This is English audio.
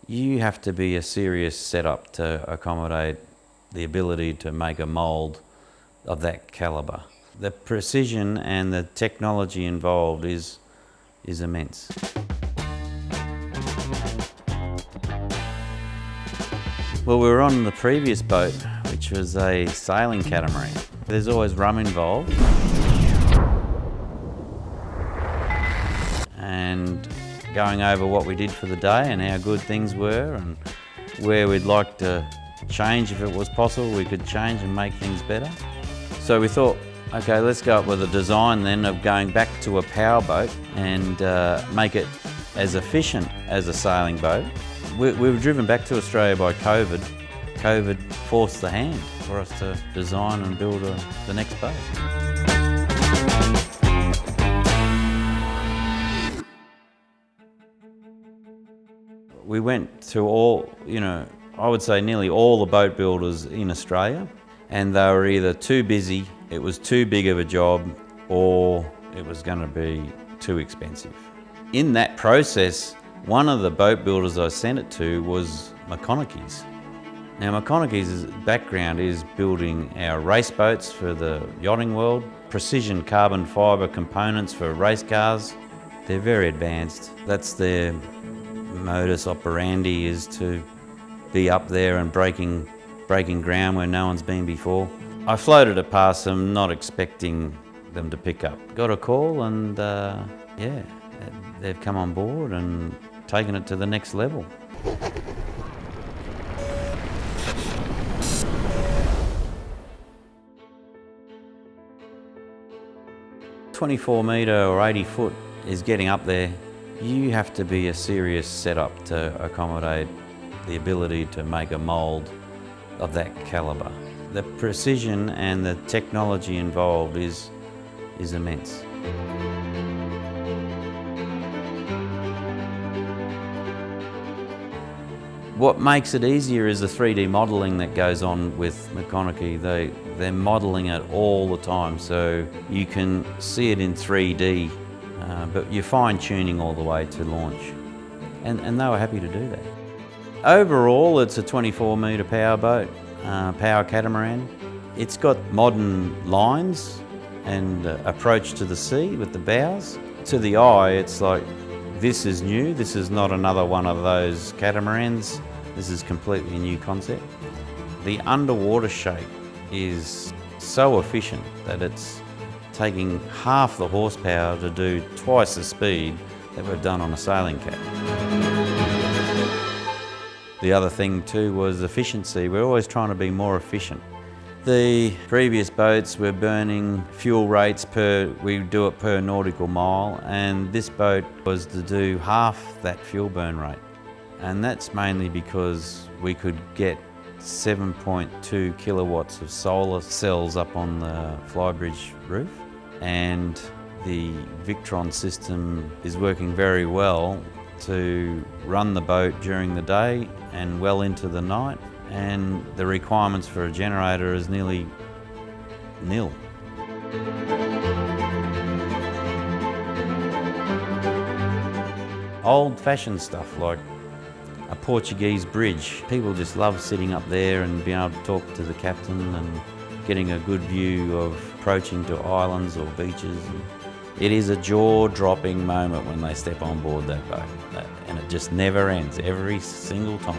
You have to be a serious setup to accommodate the ability to make a mould of that calibre. The precision and the technology involved is immense. Well, we were on the previous boat, which was a sailing catamaran. There's always rum involved. And going over what we did for the day and how good things were and where we'd like to change if it was possible, we could change and make things better. So we thought, okay, let's go up with a design then of going back to a power boat and make it as efficient as a sailing boat. We were driven back to Australia by COVID. COVID forced the hand for us to design and build the next boat. We went to all, I would say nearly all the boat builders in Australia, and they were either too busy, it was too big of a job, or it was going to be too expensive. In that process, one of the boat builders I sent it to was McConaghy's. Now, McConaghy's background is building our race boats for the yachting world, precision carbon fibre components for race cars. They're very advanced. That's their modus operandi, is to be up there and breaking ground where no one's been before. I floated it past them, not expecting them to pick up. Got a call and they've come on board and taken it to the next level. "24 metre or 80 foot is getting up there. You have to be a serious setup to accommodate the ability to make a mould of that calibre. The precision and the technology involved is immense. What makes it easier is the 3D modelling that goes on with McConaghy. They're modelling it all the time, so you can see it in 3D, but you're fine-tuning all the way to launch. And they were happy to do that. Overall, it's a 24 metre power boat, power catamaran. It's got modern lines and approach to the sea with the bows. To the eye, it's like, this is new. This is not another one of those catamarans. This is completely a new concept. The underwater shape is so efficient that it's taking half the horsepower to do twice the speed that we've done on a sailing cat. The other thing too was efficiency. We're always trying to be more efficient. The previous boats were burning fuel rates we do it per nautical mile, and this boat was to do half that fuel burn rate. And that's mainly because we could get 7.2 kilowatts of solar cells up on the flybridge roof, and the Victron system is working very well to run the boat during the day and well into the night, and the requirements for a generator is nearly nil. Old-fashioned stuff like a Portuguese bridge. People just love sitting up there and being able to talk to the captain and getting a good view of approaching to islands or beaches. It is a jaw-dropping moment when they step on board that boat, and it just never ends, every single time.